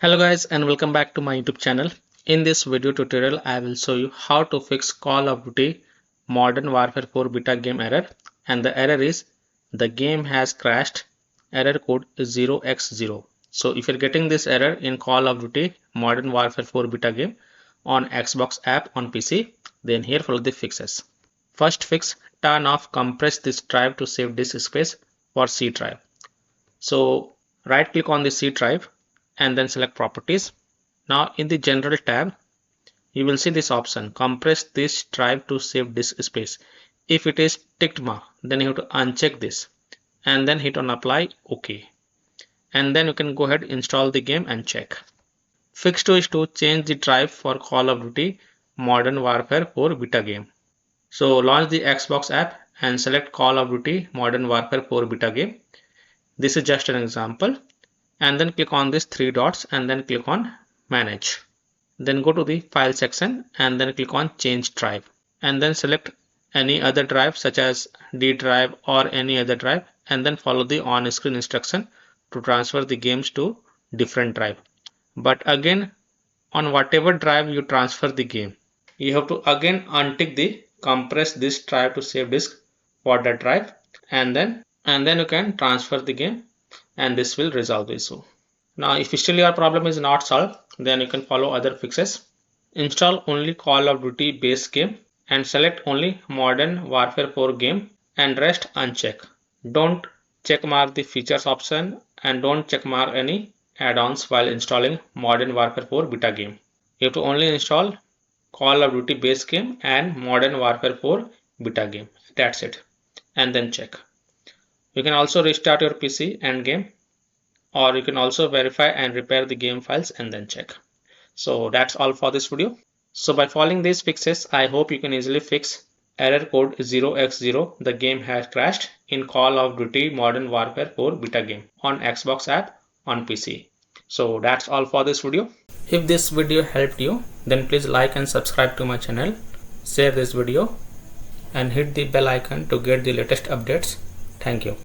Hello guys and welcome back to my YouTube channel. In this video tutorial I will show you how to fix Call of Duty Modern Warfare 4 beta game error, and the error is the game has crashed. Error code is 0x0. So if you're getting this error in Call of Duty Modern Warfare 4 beta game on Xbox app on PC, then here follow the fixes. First fix, turn off compress this drive to save disk space for C drive. So right click on the C drive and then select properties. Now in the general tab you will see this option, compress this drive to save disk space. If it is ticked mark, then you have to uncheck this and then hit on apply, OK, and then you can go ahead install the game and check. Fix 2 is to change the drive for Call of Duty Modern Warfare 4 beta game. So launch the Xbox app and select Call of Duty Modern Warfare 4 beta game. This is just an example, and then click on these three dots and then click on manage. Then go to the file section and then click on change drive and then select any other drive such as D drive or any other drive, and then follow the on-screen instruction to transfer the games to different drive. But again, on whatever drive you transfer the game, you have to again untick the compress this drive to save disk for that drive, and then you can transfer the game, and this will resolve the issue. Now if still your problem is not solved, then you can follow other fixes. Install only Call of Duty base game and select only Modern Warfare 4 game, and rest uncheck. Don't check mark the features option and don't check mark any add-ons while installing Modern Warfare 4 beta game. You have to only install Call of Duty base game and Modern Warfare 4 beta game. That's it, and then check. You can also restart your PC and game, or you can also verify and repair the game files and then check. So that's all for this video. So by following these fixes, I hope you can easily fix error code 0x0, the game has crashed, in Call of Duty Modern Warfare 4 beta game on Xbox app on PC. So that's all for this video. If this video helped you, then please like and subscribe to my channel, share this video and hit the bell icon to get the latest updates. Thank you.